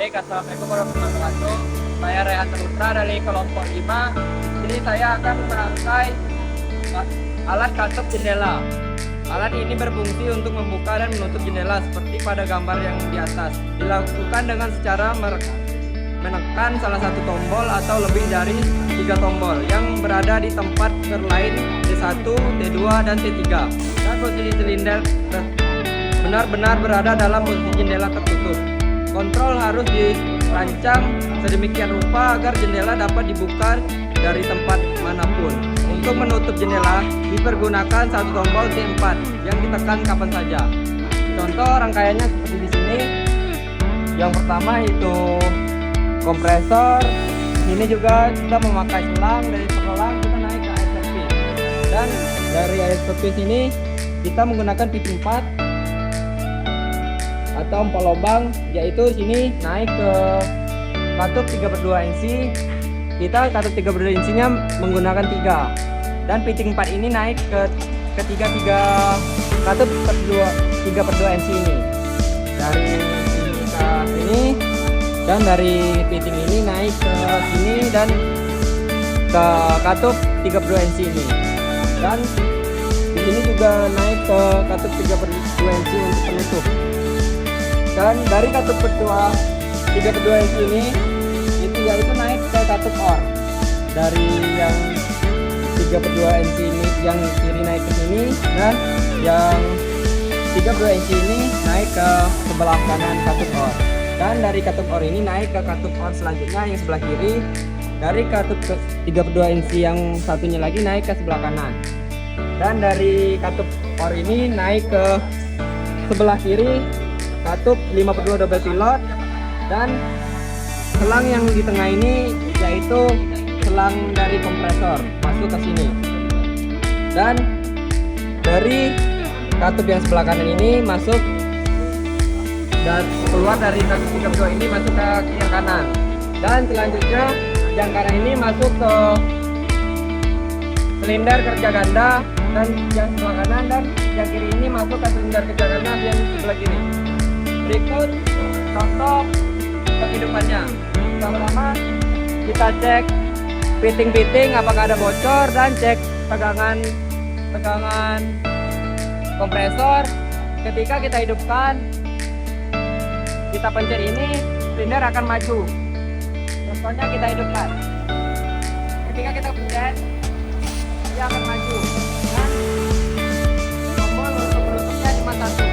Baik, assalamualaikum warahmatullahi wabarakatuh. Saya Rehan Terutra dari kelompok 5. Jadi saya akan merangkai alat katup jendela. Alat ini berfungsi untuk membuka dan menutup jendela seperti pada gambar yang di atas. Dilakukan dengan secara menekan salah satu tombol atau lebih dari 3 tombol yang berada di tempat terlain T1, T2, dan T3. Dan posisi silinder benar-benar berada dalam posisi jendela tertutup. Kontrol harus dirancang sedemikian rupa agar jendela dapat dibuka dari tempat manapun. Untuk menutup jendela dipergunakan satu tombol T4 yang ditekan kapan saja. Contoh rangkaiannya seperti di sini. Yang pertama itu kompresor. Ini juga kita memakai selang, dari selang kita naik ke air service. Dan dari air service ini kita menggunakan piting 4 atau 4 lubang, yaitu sini naik ke katup 3/2 inci. Kita katup 3/2 insinya menggunakan 3, dan piting 4 ini naik ke ketiga katup 3/2 inci ini. Dari sini ke sini, dan dari piting ini naik ke sini dan ke katup 3/2 inci ini. Dan di sini juga naik ke katup 3/2 inci untuk penutup. Dan dari katup 3/2 inci ini yaitu naik ke katup OR. Dari yang 3/2 inci ini yang kiri naik ke sini, dan yang 3/2 inci ini naik ke sebelah kanan katup OR. Dan dari katup OR ini naik ke katup OR selanjutnya yang sebelah kiri. Dari katup 3/2 inci yang satunya lagi naik ke sebelah kanan. Dan dari katup OR ini naik ke sebelah kiri katup 5/2 double pilot. Dan selang yang di tengah ini yaitu selang dari kompresor masuk ke sini. Dan dari katup yang sebelah kanan ini masuk dan keluar dari katup 3/2 ini masuk ke yang kanan. Dan selanjutnya yang kanan ini masuk ke silinder kerja ganda dan yang sebelah kanan, dan yang kiri ini masuk ke silinder kerja ganda yang sebelah kiri. Berikut contoh kehidupannya. Pertama kita cek fitting apakah ada bocor, dan cek tegangan kompresor. Ketika kita hidupkan, kita pencet ini, silinder akan maju. Contohnya kita hidupkan. Ketika kita pencet, dia akan maju. Dan tombol untuk menutupnya cuma 1.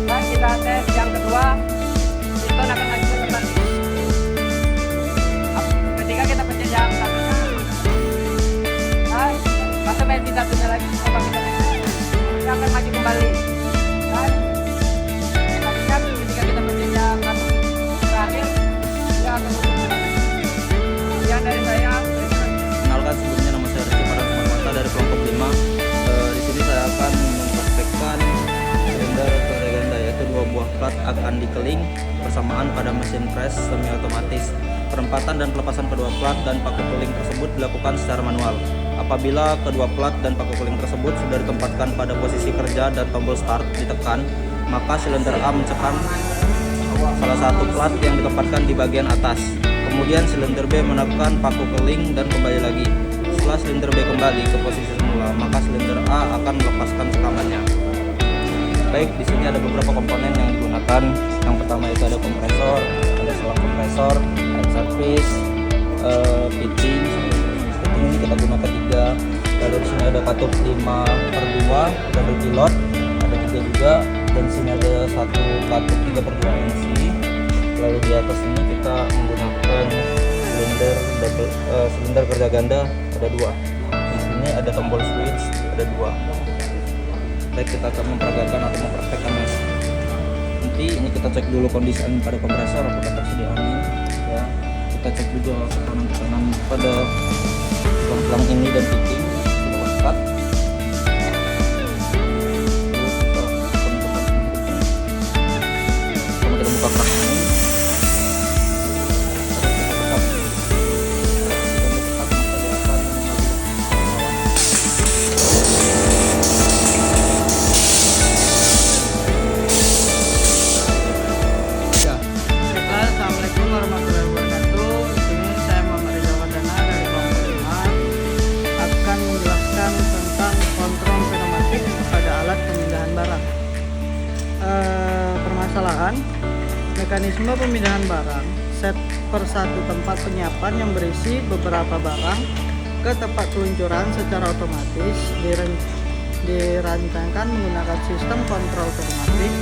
Dan kita tes yang kedua, piston akan maju ke depan. Ketika kita pencet yang satunya, dan masa bensin satunya lagi, coba kita pencet, dia akan maju kembali. Dan selanjutnya ketika kita pencet yang terakhir, dia akan mundur kembali. Sekian dari saya. Kenalkan, sebelumnya nama saya Rizky Farhan Sumarmata dari kelompok 5. Di sini saya akan mempraktekkan silinder kerja ganda, yaitu 2 buah plat akan dikeling bersamaan pada mesin press semi otomatis. Penempatan dan pelepasan kedua plat dan paku keling tersebut dilakukan secara manual. Apabila kedua plat dan paku keling tersebut sudah ditempatkan pada posisi kerja dan tombol start ditekan, maka silinder A mencekam salah satu plat yang ditempatkan di bagian atas. Kemudian silinder B menekan paku keling dan kembali lagi. Setelah silinder B kembali ke posisi semula, maka silinder A akan melepaskan cekamannya. Baik, di sini ada beberapa komponen yang digunakan. Yang pertama itu ada kompresor, ada selang kompresor, air service, fitting. Fitting ini kita gunakan 3. Lalu di sini ada katup 5/2 double pilot, ada 3 juga. Dan di sini ada satu katup 3/2 inci. Lalu di atas ini kita menggunakan silinder kerja ganda, ada 2. Di sini ada tombol switch, ada 2. Baik, kita akan memperagakan atau mempraktekkannya. Nanti ini kita cek dulu kondisi angin pada kompresor, apakah tersedia angin. Ya, kita cek juga tekanan pada selang ini dan fitting sudah lengkap. Kita buka keran ini. Mekanisme pemindahan barang set per satu tempat penyiapan yang berisi beberapa barang ke tempat peluncuran secara otomatis dirancangkan menggunakan sistem kontrol otomatis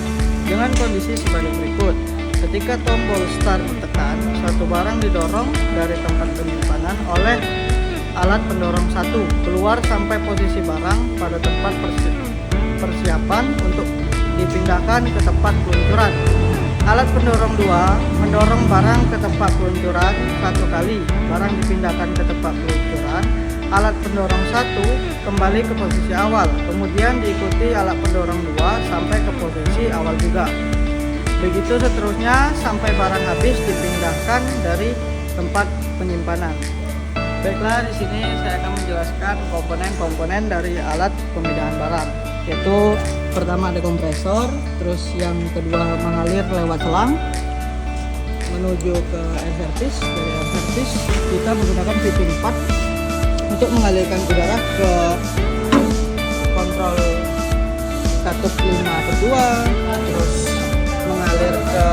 dengan kondisi sebagai berikut. Ketika tombol start ditekan, suatu barang didorong dari tempat penyimpanan oleh alat pendorong 1 keluar sampai posisi barang pada tempat persiapan untuk dipindahkan ke tempat peluncuran. Alat pendorong 2 mendorong barang ke tempat peluncuran 1 kali. Barang dipindahkan ke tempat peluncuran. Alat pendorong 1 kembali ke posisi awal, kemudian diikuti alat pendorong 2 sampai ke posisi awal juga. Begitu seterusnya sampai barang habis dipindahkan dari tempat penyimpanan. Baiklah, di sini saya akan menjelaskan komponen-komponen dari alat pemindahan barang. Yaitu pertama ada kompresor, terus yang kedua mengalir lewat selang menuju ke air service. Dari air service kita menggunakan fitting pad untuk mengalirkan udara ke kontrol katup 5/2, terus mengalir ke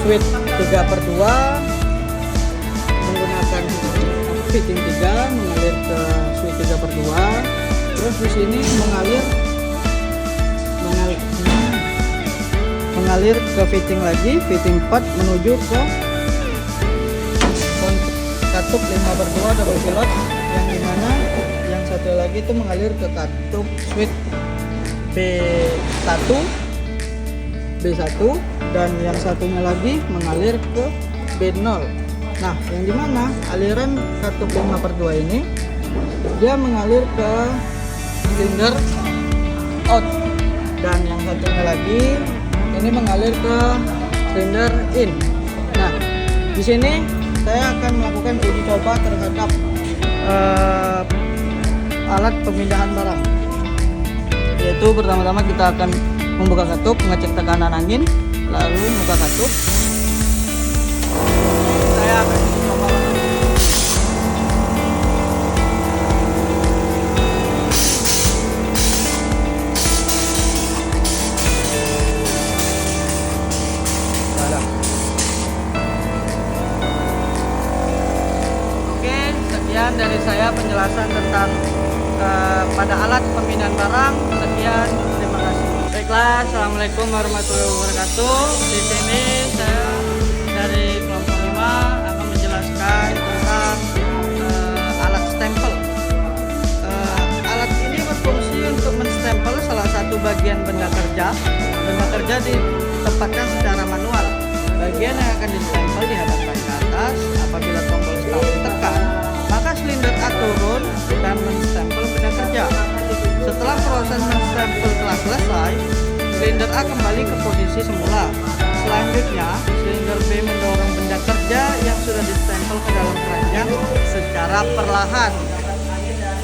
switch 3/2 menggunakan fitting 3, mengalir ke switch 3/2. Terus di sini mengalir ke fitting lagi, fitting pad menuju ke katup 5/2 double pilot, yang dimana yang satu lagi itu mengalir ke katup switch B1 dan yang satunya lagi mengalir ke B0. Nah, yang dimana aliran katup 5/2 ini dia mengalir ke silinder out, dan yang satunya lagi ini mengalir ke silinder in. Nah, di sini saya akan melakukan uji coba terhadap alat pemindahan barang. Yaitu pertama-tama kita akan membuka katup, mengecek tekanan angin, lalu buka katup. Saya akan uji coba. Sekian dari saya penjelasan tentang pada alat pemindahan barang. Sekian, terima kasih. Baiklah, assalamualaikum warahmatullahi wabarakatuh. Di sini saya dari kelompok 5 akan menjelaskan tentang alat stempel. Alat ini berfungsi untuk menstempel salah satu bagian benda kerja. Benda kerja ditempatkan secara manual. Bagian yang akan distempel dihadapkan ke atas. Apabila tombol start ditekan, maka silinder A turun dan menstempel benda kerja. Setelah proses menstempel telah selesai, silinder A kembali ke posisi semula. Selanjutnya, silinder B mendorong benda kerja yang sudah distempel ke dalam keranjang secara perlahan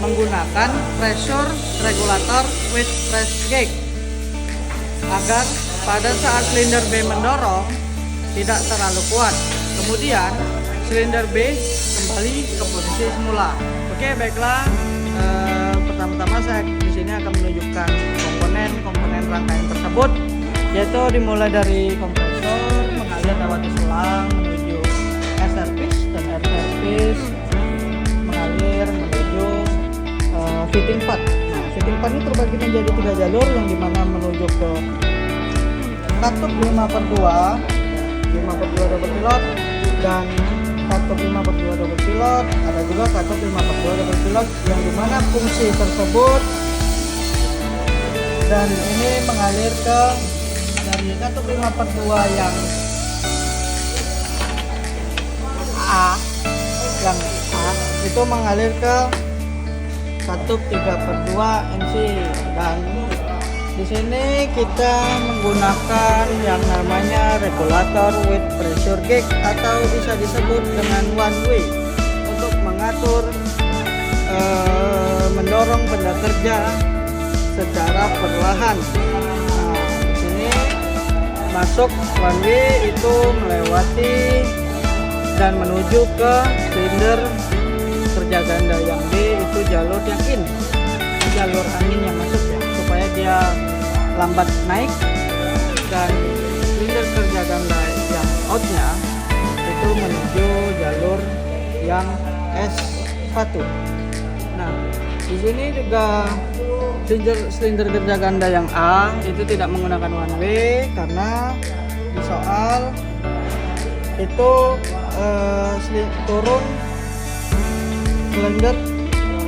menggunakan pressure regulator with press gauge agar pada saat silinder B mendorong tidak terlalu kuat. Kemudian silinder B kembali ke posisi semula. Oke, baiklah. Pertama-tama saya di sini akan menunjukkan komponen rangkaian tersebut, yaitu dimulai dari kompresor mengalir lewat selang menuju air service, dan air service mengalir menuju fitting pad. Nah, fitting pad ini terbagi menjadi 3 jalur, yang dimana menuju ke katup 5/2 double pilot, dan katup 5/2 double pilot, ada juga katup 5/2 double pilot, yang dimana fungsi tersebut dan ini mengalir ke dari katup 5/2 yang A itu mengalir ke katup 3/2 NC, dan di sini kita menggunakan yang namanya regulator with pressure gauge atau bisa disebut dengan one way untuk mengatur mendorong benda kerja secara perlahan. Nah, di sini masuk one way itu melewati dan menuju ke silinder kerja ganda yang B, itu jalur yang in, jalur angin yang masuk ya, supaya dia lambat naik dan outnya itu menuju jalur yang S1. Nah, di sini juga silinder kerja ganda yang A itu tidak menggunakan one way karena di soal itu turun silinder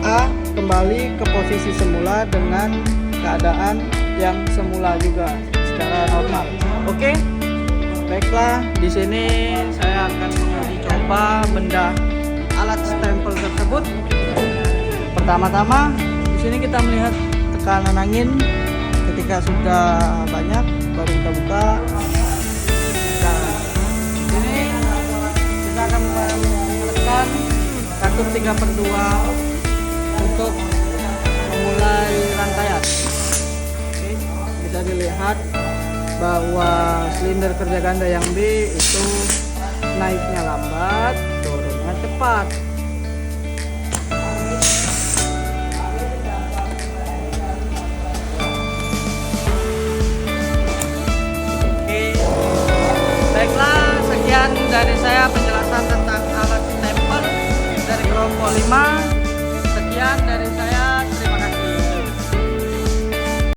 A kembali ke posisi semula dengan keadaan yang semula juga secara normal. Oke, baiklah. Di sini saya akan menguji coba benda alat stempel tersebut. Pertama-tama, di sini kita melihat tekanan angin. Ketika sudah banyak, baru kita buka. Nah, di sini kita akan menekan katup 3/2 untuk memulai rangkaian. Oke, bisa dilihat bahwa silinder kerja ganda yang B itu naiknya lambat, turunnya cepat. Oke, baiklah, sekian dari saya penjelasan tentang